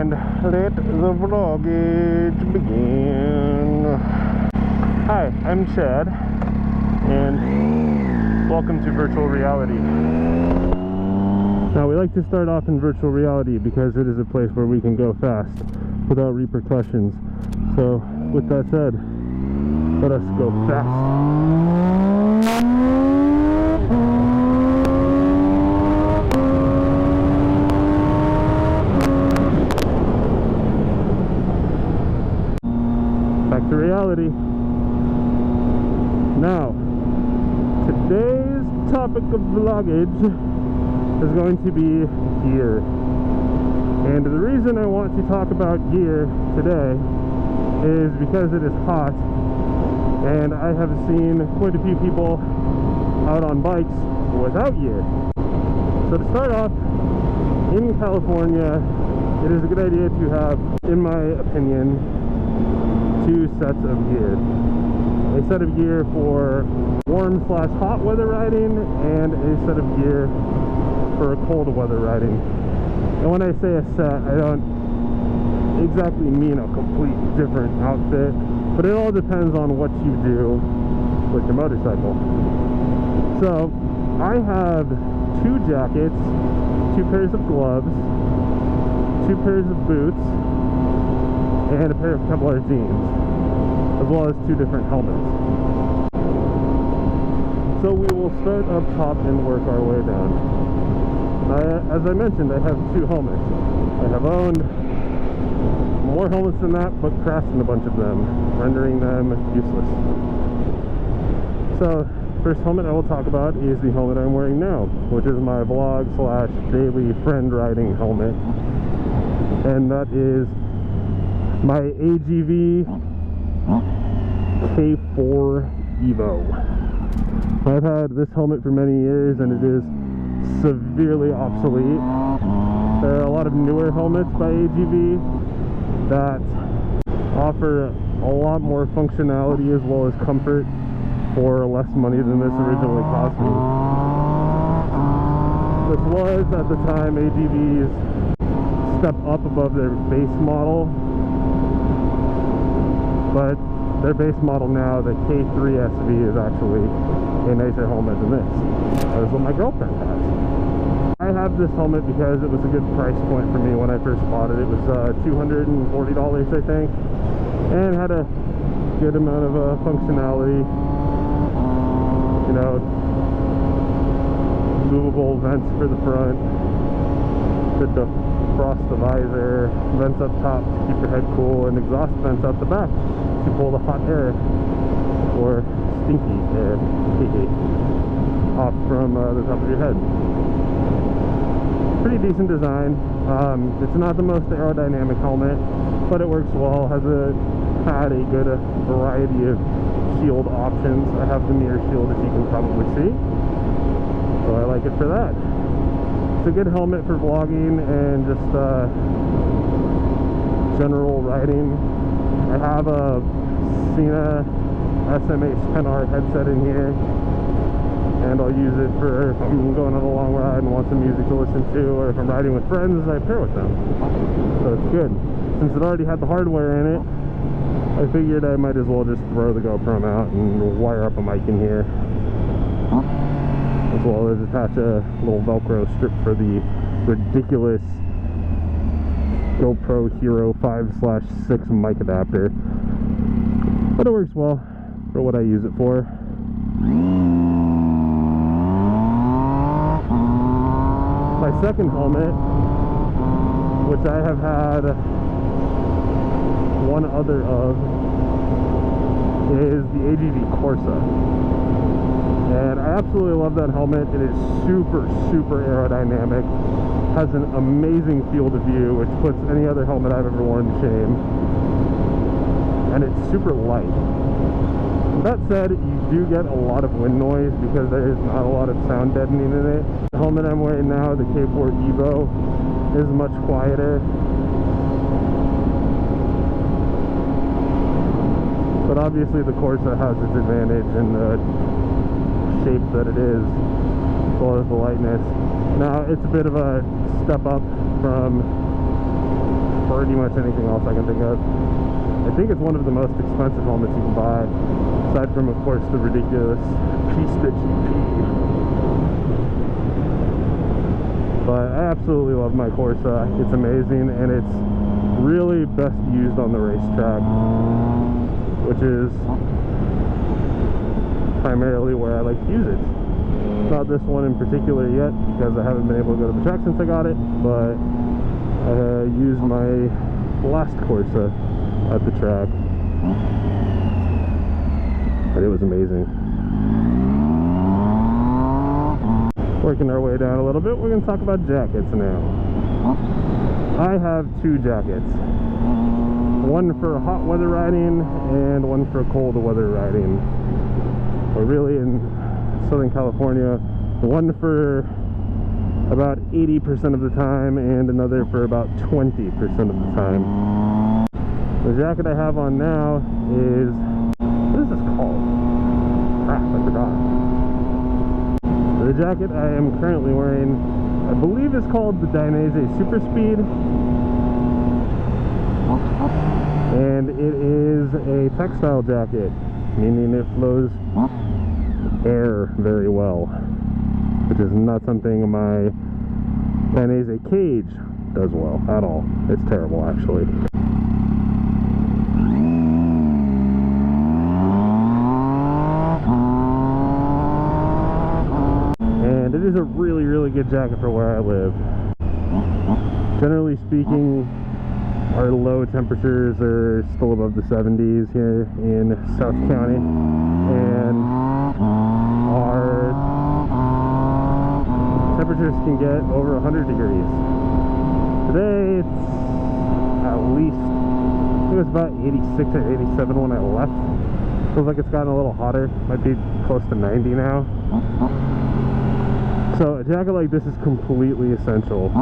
and let the vlogage begin. Hi, I'm Chad, and welcome to virtual reality. Now, we like to start off in virtual reality because it is a place where we can go fast without repercussions. So, with that said, let us go fast. Back to reality. Now, today's topic of vloggage is going to be gear. And the reason I want to talk about gear today is because it is hot, and I have seen quite a few people out on bikes without gear. So to start off, in California, it is a good idea to have, in my opinion, two sets of gear. A set of gear for warm/hot weather riding, and a set of gear for cold weather riding. And when I say a set, I don't exactly mean a complete different outfit, but it all depends on what you do with your motorcycle. So I have 2 jackets, 2 pairs of gloves, 2 pairs of boots, and a pair of Kevlar jeans, as well as 2 different helmets. So we will start up top and work our way down. As I mentioned, I have 2 helmets. I have owned more helmets than that, but crashed in a bunch of them, rendering them useless. So, first helmet I will talk about is the helmet I'm wearing now, which is my vlog/daily friend riding helmet. And that is my AGV K4 Evo. I've had this helmet for many years, and it is severely obsolete. There are a lot of newer helmets by AGV that offer a lot more functionality as well as comfort for less money than this originally cost me. This was, at the time, AGV's step up above their base model, but their base model now, the K3 SV, is actually a nicer helmet than this. That is what my girlfriend has. I have this helmet because it was a good price point for me when I first bought it. It was $240, I think, and had a good amount of functionality. You know, movable vents for the front, could defrost the visor, vents up top to keep your head cool, and exhaust vents out the back to pull the hot air, or stinky air, off from the top of your head. Pretty decent design. It's not the most aerodynamic helmet, but it works well. Had a good variety of shield options. I have the mirror shield, as you can probably see, so I like it for that. It's a good helmet for vlogging and just general riding. I have a Sena SMH-10R headset in here, and I'll use it for if I'm going on a long ride and want some music to listen to, or if I'm riding with friends, I pair with them. So it's good. Since it already had the hardware in it, I figured I might as well just throw the GoPro out and wire up a mic in here, as well as attach a little Velcro strip for the ridiculous GoPro Hero 5/6 mic adapter. But it works well for what I use it for. My second helmet, which I have had one other of, is the AGV Corsa. And I absolutely love that helmet. It is super aerodynamic, has an amazing field of view, which puts any other helmet I've ever worn to shame, and it's super light. That said, you do get a lot of wind noise because there is not a lot of sound deadening in it. The helmet I'm wearing now, the K4 Evo, is much quieter. But obviously the Corsa has its advantage in the shape that it is, as well as the lightness. Now, it's a bit of a step up from pretty much anything else I can think of. I think it's one of the most expensive helmets you can buy, aside from, of course, the ridiculous Pista GP. But I absolutely love my Corsa. It's amazing, and it's really best used on the racetrack, which is primarily where I like to use it. Not this one in particular yet, because I haven't been able to go to the track since I got it, but I used my last Corsa at the track, but it was amazing. Working our way down a little bit, we're going to talk about jackets now. I have two jackets. One for hot weather riding and one for cold weather riding. Or really in Southern California, one for about 80% of the time and another for about 20% of the time. The jacket I have on now is, what is this called? Crap, I forgot. The jacket I am currently wearing, I believe, is called the Dainese Super Speed, and it is a textile jacket, meaning it flows air very well, which is not something my Dainese Cage does well at all. It's terrible, actually. And it is a really, really good jacket for where I live. Generally speaking, our low temperatures are still above the 70s here in South County, and our temperatures can get over 100 degrees. Today it's at least, I think it was about 86 or 87 when I left. Feels like it's gotten a little hotter. Might be close to 90 now. So a jacket like this is completely essential.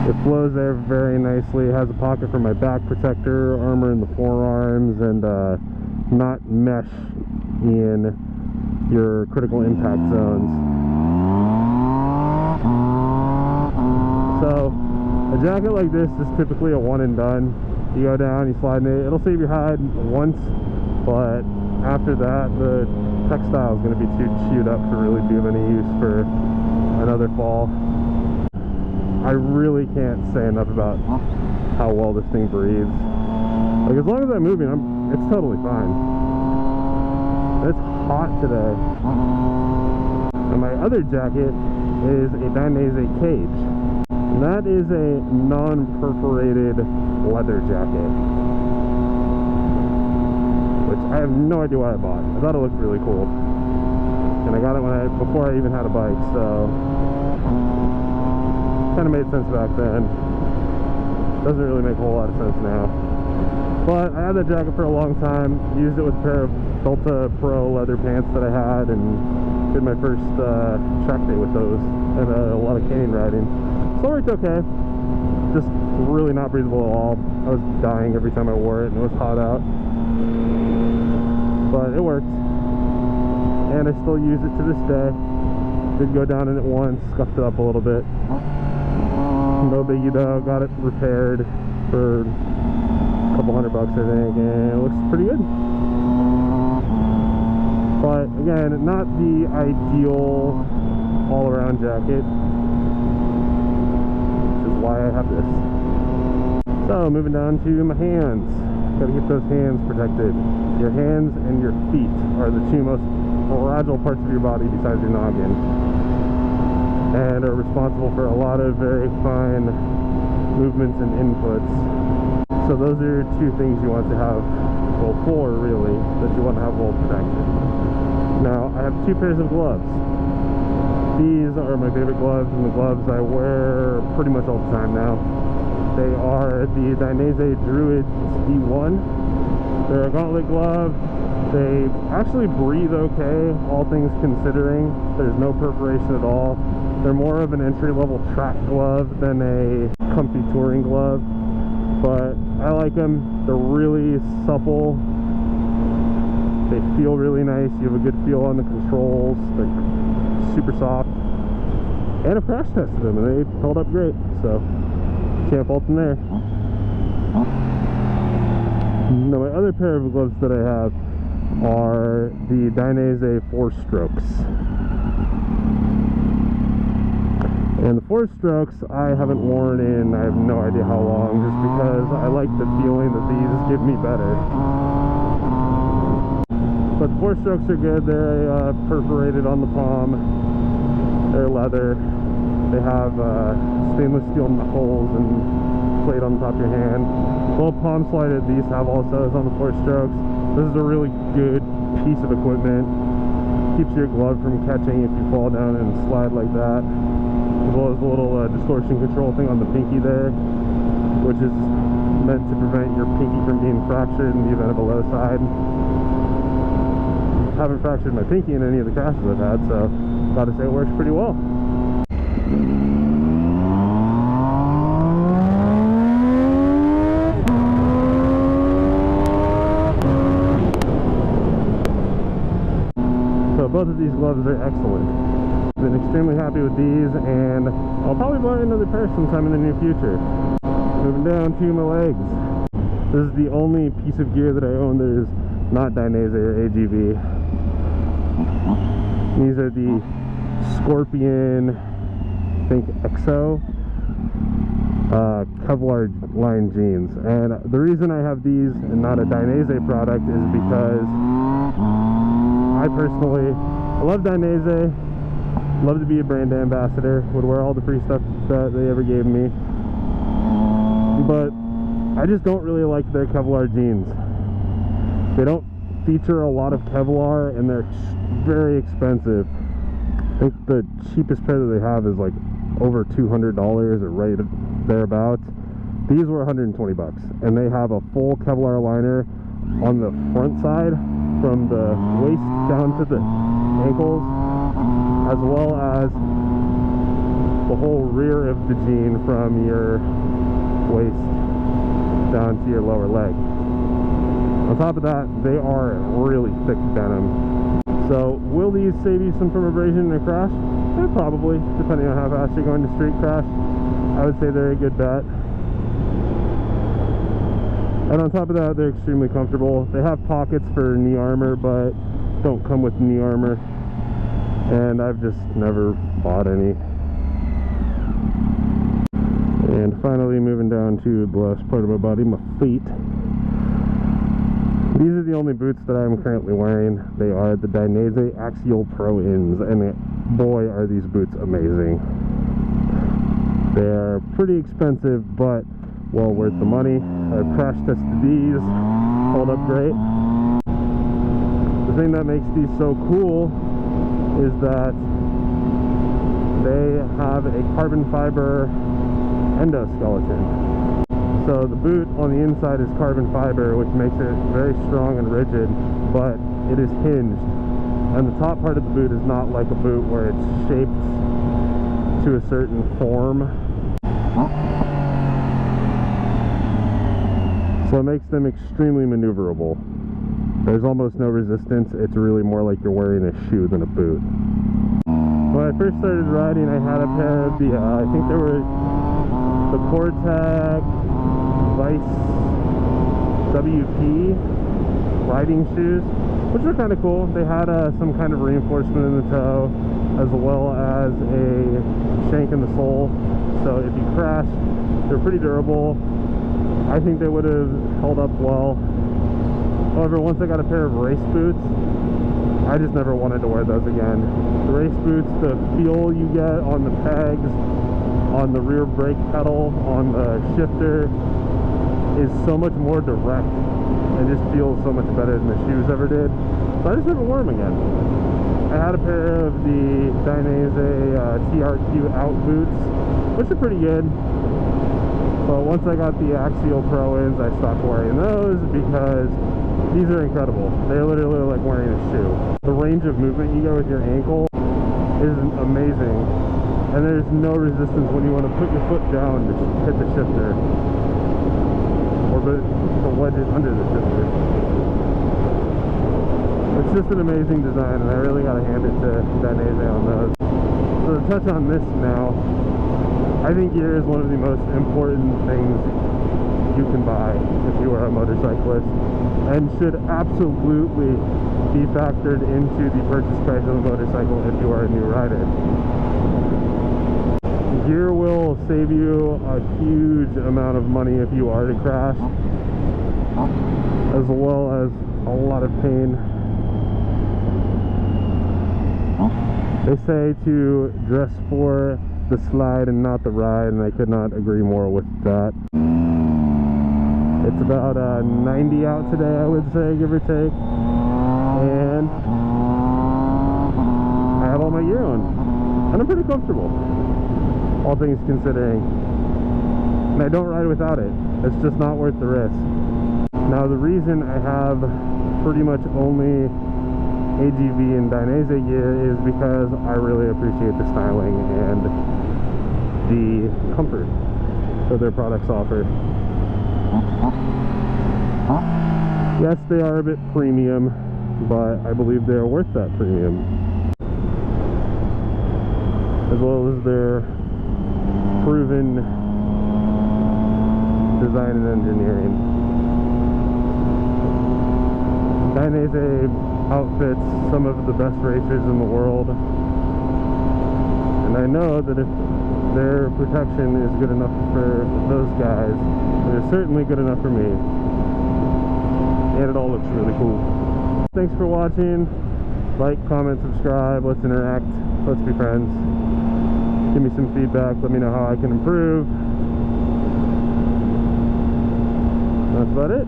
It flows air very nicely. It has a pocket for my back protector, armor in the forearms, and not mesh in your critical impact zones. So a jacket like this is typically a one and done. You go down, you slide in it, it'll save your hide once, but after that the textile is going to be too chewed up to really be of any use for another fall. I really can't say enough about how well this thing breathes. Like, as long as I'm moving, it's totally fine. It's hot today. And my other jacket is a Dainese Cage. And that is a non-perforated leather jacket, which I have no idea why I bought. I thought it looked really cool, and I got it before I even had a bike, so kind of made sense back then. Doesn't really make a whole lot of sense now. But I had that jacket for a long time. Used it with a pair of Delta Pro leather pants that I had, and did my first track day with those, and a lot of canyon riding. So it worked okay. Just really not breathable at all. I was dying every time I wore it, and it was hot out. But it worked, and I still use it to this day. Did go down in it once, scuffed it up a little bit. No biggie though. Got it repaired for a couple $100 I think, and it looks pretty good. But again, not the ideal all-around jacket, which is why I have this. So moving down to my hands. Gotta keep those hands protected. Your hands and your feet are the two most fragile parts of your body besides your noggin, and are responsible for a lot of very fine movements and inputs. So those are two things you want to have, well, four really, that you want to have well protected. Now, I have two pairs of gloves. These are my favorite gloves, and the gloves I wear pretty much all the time now. They are the Dainese Druid D1. They're a gauntlet glove. They actually breathe okay, all things considering. There's no perforation at all. They're more of an entry-level track glove than a comfy touring glove, but I like them. They're really supple. They feel really nice. You have a good feel on the controls. They're super soft. And I crash tested them, and they held up great, so can't fault them there. Now my other pair of gloves that I have are the Dainese 4-strokes. And the 4-strokes I haven't worn in I have no idea how long, just because I like the feeling that these give me better. But 4-strokes are good. They're perforated on the palm. They're leather. They have stainless steel knuckles and plate on the top of your hand. Well, palm slided, these have also on the 4-strokes. This is a really good piece of equipment. Keeps your glove from catching if you fall down and slide like that. As well as the little distortion control thing on the pinky there, which is meant to prevent your pinky from being fractured in the event of a low side. Haven't fractured my pinky in any of the crashes I've had, so gotta say it works pretty well. So both of these gloves are excellent. Been extremely happy with these, and I'll probably buy another pair sometime in the near future. Moving down to my legs. This is the only piece of gear that I own that is not Dainese or AGV. These are the Scorpion, I think EXO Kevlar line jeans, and the reason I have these and not a Dainese product is because I personally love Dainese. Love to be a brand ambassador, would wear all the free stuff that they ever gave me, but I just don't really like their Kevlar jeans. They don't feature a lot of Kevlar, and they're very expensive. I think the cheapest pair that they have is like over $200 or right thereabouts. These were 120 bucks, and they have a full Kevlar liner on the front side from the waist down to the ankles, as well as the whole rear of the jean from your waist down to your lower leg. On top of that, they are really thick denim. So will these save you some from abrasion in a crash? Yeah, probably, depending on how fast you're going to street crash. I would say they're a good bet. And on top of that, they're extremely comfortable. They have pockets for knee armor, but don't come with knee armor. And I've just never bought any. And finally, moving down to the last part of my body, my feet. These are the only boots that I'm currently wearing. They are the Dainese Axial Pro Ins, and boy are these boots amazing. They're pretty expensive, but well worth the money. I've crash tested these, hold up great. The thing that makes these so cool is that they have a carbon fiber endoskeleton. So the boot on the inside is carbon fiber, which makes it very strong and rigid, but it is hinged. And the top part of the boot is not like a boot where it's shaped to a certain form. So it makes them extremely maneuverable. There's almost no resistance. It's really more like you're wearing a shoe than a boot. When I first started riding, I had a pair of the, I think they were the Cortec Vice WP riding shoes, which are kind of cool. They had some kind of reinforcement in the toe, as well as a shank in the sole. So if you crash, they're pretty durable. I think they would have held up well. However, once I got a pair of race boots, I just never wanted to wear those again. The race boots, the feel you get on the pegs, on the rear brake pedal, on the shifter, is so much more direct and just feels so much better than the shoes ever did. So I just never wore them again. I had a pair of the Dainese TRQ out boots, which are pretty good. But once I got the Axial Pro Ins, I stopped wearing those because these are incredible. They're literally like wearing a shoe. The range of movement you get with your ankle is amazing. And there's no resistance when you want to put your foot down to hit the shifter. Or to wedge it under the shifter. It's just an amazing design, and I really got to hand it to Dainese on those. So to touch on this now, I think gear is one of the most important things you can buy if you are a motorcyclist, and should absolutely be factored into the purchase price of a motorcycle if you are a new rider. Gear will save you a huge amount of money if you are to crash, as well as a lot of pain. They say to dress for the slide and not the ride, and I could not agree more with that. It's about 90 out today, I would say, give or take, and I have all my gear on, and I'm pretty comfortable, all things considering, and I don't ride without it. It's just not worth the risk. Now, the reason I have pretty much only AGV and Dainese gear is because I really appreciate the styling and the comfort that their products offer. Yes, they are a bit premium, but I believe they are worth that premium, as well as their proven design and engineering. Dainese outfits some of the best racers in the world, and I know that if their protection is good enough for those guys, it's certainly good enough for me, and it all looks really cool. Thanks for watching. Like, comment, subscribe. Let's interact. Let's be friends. Give me some feedback. Let me know how I can improve. That's about it.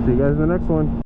See you guys in the next one.